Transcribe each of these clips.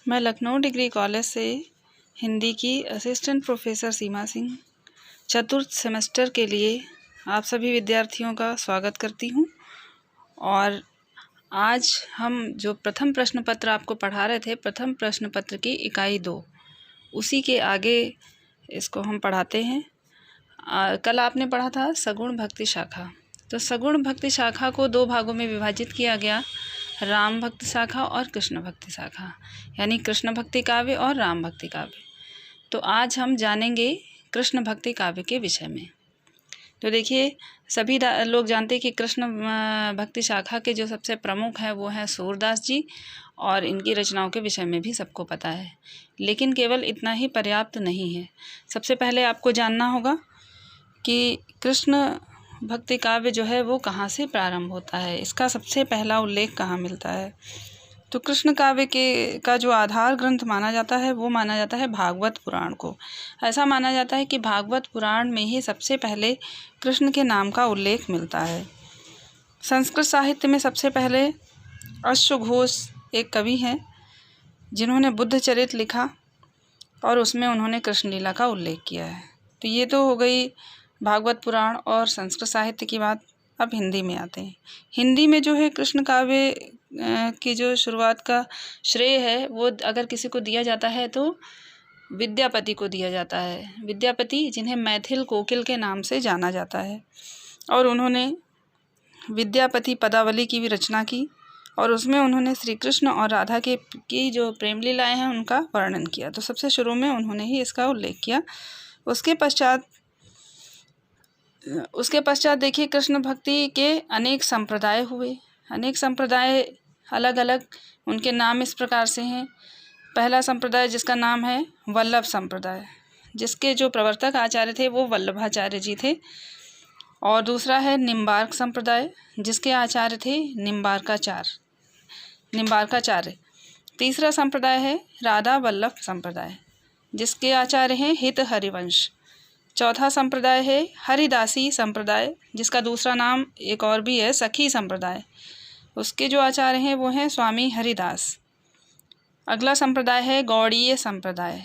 मैं Lucknow degree college से हिंदी की असिस्टेंट प्रोफेसर सीमा सिंह चतुर्थ सेमेस्टर के लिए आप सभी विद्यार्थियों का स्वागत करती हूँ। और आज हम जो प्रथम प्रश्न पत्र आपको पढ़ा रहे थे, प्रथम प्रश्न पत्र की इकाई 2, उसी के आगे इसको हम पढ़ाते हैं। कल आपने पढ़ा था सगुण भक्ति शाखा। तो सगुण भक्ति शाखा को 2 भागों में विभाजित किया गया, राम भक्ति शाखा और कृष्ण भक्ति शाखा, यानी कृष्ण भक्ति काव्य और राम भक्ति काव्य। तो आज हम जानेंगे कृष्ण भक्ति काव्य के विषय में। तो देखिए, सभी लोग जानते हैं कि कृष्ण भक्ति शाखा के जो सबसे प्रमुख हैं वो हैं सूरदास जी, और इनकी रचनाओं के विषय में भी सबको पता है। लेकिन केवल इतना ही पर्याप्त नहीं है। सबसे पहले आपको जानना होगा कि कृष्ण भक्ति काव्य जो है वो कहाँ से प्रारंभ होता है, इसका सबसे पहला उल्लेख कहाँ मिलता है। तो कृष्ण काव्य का जो आधार ग्रंथ माना जाता है वो माना जाता है भागवत पुराण को। ऐसा माना जाता है कि भागवत पुराण में ही सबसे पहले कृष्ण के नाम का उल्लेख मिलता है। संस्कृत साहित्य में सबसे पहले अश्वघोष एक कवि हैं जिन्होंने बुद्ध चरित लिखा और उसमें उन्होंने कृष्ण लीला का उल्लेख किया है। तो ये तो हो गई भागवत पुराण और संस्कृत साहित्य की बात। अब हिंदी में आते हैं। हिंदी में जो है कृष्ण काव्य की जो शुरुआत का श्रेय है वो अगर किसी को दिया जाता है तो विद्यापति को दिया जाता है। विद्यापति, जिन्हें मैथिल कोकिल के नाम से जाना जाता है, और उन्होंने विद्यापति पदावली की भी रचना की और उसमें उन्होंने श्री कृष्ण और राधा की जो प्रेम लीलाएँ हैं उनका वर्णन किया। तो सबसे शुरू में उन्होंने ही इसका उल्लेख किया। उसके पश्चात देखिए, कृष्ण भक्ति के अनेक संप्रदाय हुए। अनेक संप्रदाय अलग अलग, उनके नाम इस प्रकार से हैं। पहला संप्रदाय जिसका नाम है वल्लभ संप्रदाय, जिसके जो प्रवर्तक आचार्य थे वो वल्लभाचार्य जी थे। और दूसरा है निम्बार्क संप्रदाय, जिसके आचार्य थे निम्बार्काचार्य। तीसरा संप्रदाय है राधा वल्लभ संप्रदाय, जिसके आचार्य हैं हित हरिवंश। चौथा संप्रदाय है हरिदासी संप्रदाय, जिसका दूसरा नाम एक और भी है सखी संप्रदाय। उसके जो आचार्य हैं वो हैं स्वामी हरिदास। अगला संप्रदाय है गौड़ीय संप्रदाय।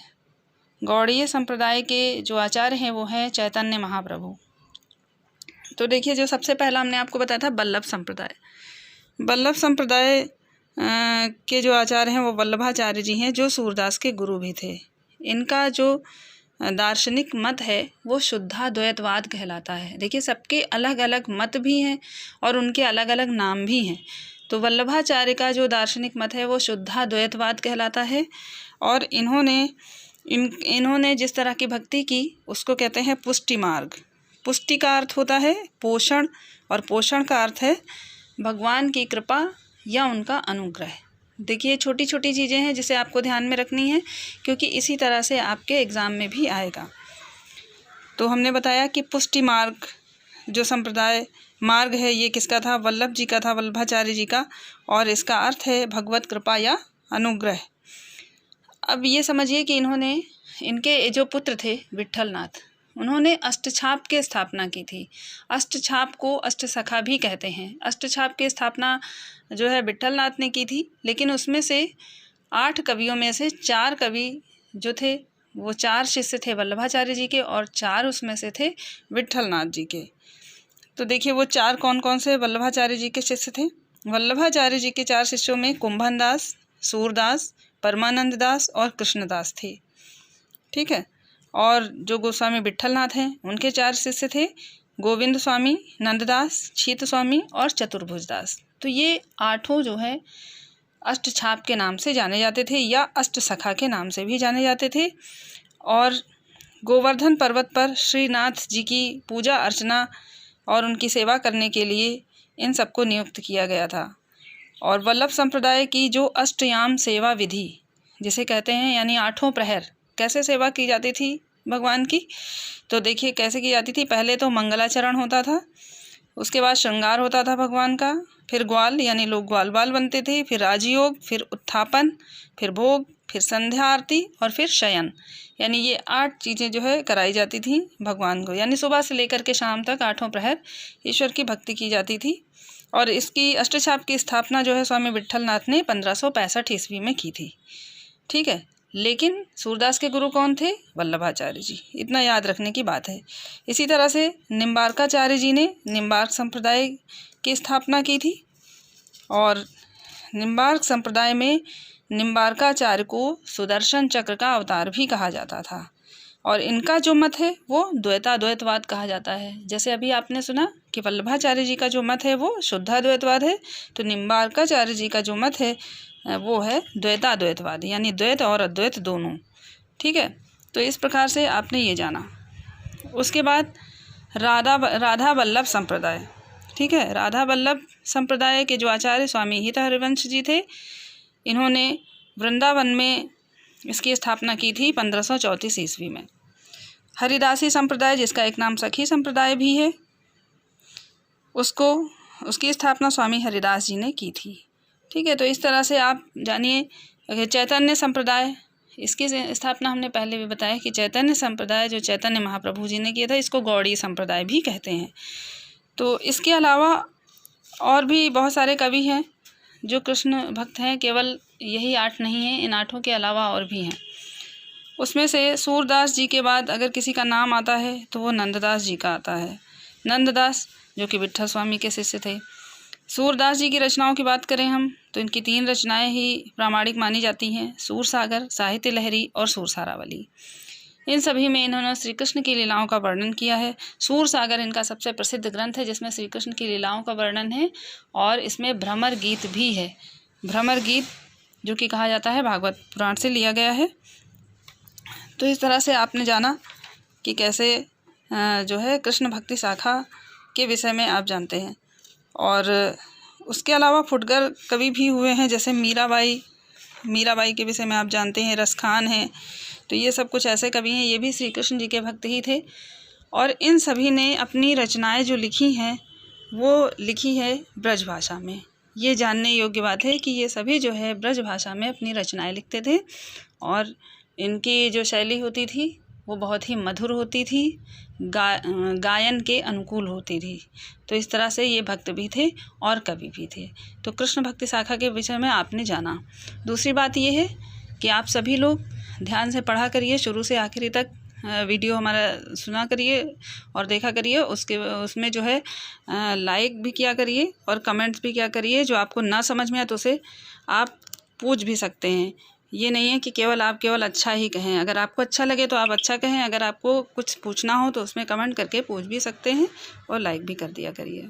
गौड़ीय संप्रदाय के जो आचार्य हैं वो हैं चैतन्य महाप्रभु। तो देखिए, जो सबसे पहला हमने आपको बताया था वल्लभ संप्रदाय। वल्लभ संप्रदाय के जो आचार्य हैं वो वल्लभाचार्य जी हैं, जो सूरदास के गुरु भी थे। इनका जो दार्शनिक मत है वो शुद्धाद्वैतवाद कहलाता है। देखिए, सबके अलग अलग मत भी हैं और उनके अलग अलग नाम भी हैं। तो वल्लभाचार्य का जो दार्शनिक मत है वो शुद्धाद्वैतवाद कहलाता है। और इन्होंने जिस तरह की भक्ति की उसको कहते हैं पुष्टि मार्ग। पुष्टि का अर्थ होता है पोषण, और पोषण का अर्थ है भगवान की कृपा या उनका अनुग्रह। देखिए, छोटी छोटी चीज़ें हैं जिसे आपको ध्यान में रखनी है, क्योंकि इसी तरह से आपके एग्ज़ाम में भी आएगा। तो हमने बताया कि पुष्टि मार्ग जो संप्रदाय मार्ग है ये किसका था? वल्लभ जी का था, वल्लभाचार्य जी का, और इसका अर्थ है भगवत कृपा या अनुग्रह। अब ये समझिए कि इनके जो पुत्र थे विट्ठलनाथ, उन्होंने अष्टछाप की स्थापना की थी। अष्टछाप को अष्टसखा भी कहते हैं। अष्टछाप की स्थापना जो है विट्ठलनाथ ने की थी, लेकिन उसमें से 8 कवियों में से 4 कवि जो थे वो 4 शिष्य थे वल्लभाचार्य जी के, और 4 उसमें से थे विट्ठलनाथ जी के। तो देखिए, वो 4 कौन कौन से वल्लभाचार्य जी के शिष्य थे? वल्लभाचार्य जी के 4 शिष्यों में कुंभन दास, सूरदास, परमानंद दास और कृष्णदास थे। ठीक है। और जो गोस्वामी विट्ठलनाथ हैं उनके 4 शिष्य थे गोविंद स्वामी, नंददास, छीत स्वामी और चतुर्भुज दास। तो ये 8 जो है अष्टछाप के नाम से जाने जाते थे या अष्टसखा के नाम से भी जाने जाते थे। और गोवर्धन पर्वत पर श्रीनाथ जी की पूजा अर्चना और उनकी सेवा करने के लिए इन सबको नियुक्त किया गया था। और वल्लभ संप्रदाय की जो अष्टयाम सेवा विधि जिसे कहते हैं, यानी 8 प्रहर कैसे सेवा की जाती थी भगवान की, तो देखिए कैसे की जाती थी। पहले तो मंगलाचरण होता था, उसके बाद श्रृंगार होता था भगवान का, फिर ग्वाल यानी लोग ग्वाल बाल बनते थे, फिर राजयोग, फिर उत्थापन, फिर भोग, फिर संध्या आरती और फिर शयन, यानी ये 8 चीज़ें जो है कराई जाती थी भगवान को। यानी सुबह से लेकर के शाम तक 8 प्रहर ईश्वर की भक्ति की जाती थी। और इसकी अष्टछाप की स्थापना जो है स्वामी विट्ठलनाथ ने 1565 ईस्वी में की थी। ठीक है। लेकिन सूरदास के गुरु कौन थे? वल्लभाचार्य जी। इतना याद रखने की बात है। इसी तरह से निम्बार्काचार्य जी ने निम्बार्क संप्रदाय की स्थापना की थी और निम्बार्क संप्रदाय में निम्बार्काचार्य को सुदर्शन चक्र का अवतार भी कहा जाता था और इनका जो मत है वो द्वैताद्वैतवाद कहा जाता है। जैसे अभी आपने सुना कि वल्लभाचार्य जी का जो मत है वो शुद्धाद्वैतवाद है, तो निम्बार्काचार्य जी का जो मत है वो है द्वैताद्वैतवाद, यानी द्वैत और अद्वैत दोनों। ठीक है, तो इस प्रकार से आपने ये जाना। उसके बाद राधा वल्लभ संप्रदाय। ठीक है, राधा वल्लभ संप्रदाय के जो आचार्य स्वामी हित हरिवंश जी थे, इन्होंने वृंदावन में इसकी स्थापना की थी 1534 ईस्वी में। हरिदासी संप्रदाय, जिसका एक नाम सखी संप्रदाय भी है, उसकी स्थापना स्वामी हरिदास जी ने की थी। ठीक है, तो इस तरह से आप जानिए। चैतन्य संप्रदाय, इसकी स्थापना हमने पहले भी बताया कि चैतन्य संप्रदाय जो चैतन्य महाप्रभु जी ने किया था, इसको गौड़ी संप्रदाय भी कहते हैं। तो इसके अलावा और भी बहुत सारे कवि हैं जो कृष्ण भक्त हैं, केवल यही 8 नहीं हैं, इन 8 के अलावा और भी हैं। उसमें से सूरदास जी के बाद अगर किसी का नाम आता है तो वो नंददास जी का आता है। नंददास जो कि विट्ठल स्वामी के शिष्य थे। सूरदास जी की रचनाओं की बात करें हम तो इनकी 3 रचनाएं ही प्रामाणिक मानी जाती हैं, सूरसागर, साहित्य लहरी और सूरसारावली। इन सभी में इन्होंने श्री कृष्ण की लीलाओं का वर्णन किया है। सूरसागर इनका सबसे प्रसिद्ध ग्रंथ है जिसमें श्री कृष्ण की लीलाओं का वर्णन है और इसमें भ्रमर गीत भी है। भ्रमर गीत जो कि कहा जाता है भागवत पुराण से लिया गया है। तो इस तरह से आपने जाना कि कैसे जो है कृष्ण भक्ति शाखा के विषय में आप जानते हैं। और उसके अलावा फुटकर कवि भी हुए हैं, जैसे मीराबाई के विषय में आप जानते हैं, रसखान हैं। तो ये सब कुछ ऐसे कवि हैं, ये भी श्री कृष्ण जी के भक्त ही थे। और इन सभी ने अपनी रचनाएं जो लिखी हैं वो लिखी है ब्रज भाषा में। ये जानने योग्य बात है कि ये सभी जो है ब्रज भाषा में अपनी रचनाएं लिखते थे और इनकी जो शैली होती थी वो बहुत ही मधुर होती थी, गायन के अनुकूल होती थी। तो इस तरह से ये भक्त भी थे और कवि भी थे। तो कृष्ण भक्ति शाखा के विषय में आपने जाना। दूसरी बात ये है कि आप सभी लोग ध्यान से पढ़ा करिए, शुरू से आखिरी तक वीडियो हमारा सुना करिए और देखा करिए। उसमें जो है लाइक भी किया करिए और कमेंट्स भी किया करिए। जो आपको ना समझ में आए तो उसे आप पूछ भी सकते हैं। ये नहीं है कि आप केवल अच्छा ही कहें। अगर आपको अच्छा लगे तो आप अच्छा कहें, अगर आपको कुछ पूछना हो तो उसमें कमेंट करके पूछ भी सकते हैं और लाइक भी कर दिया करिए।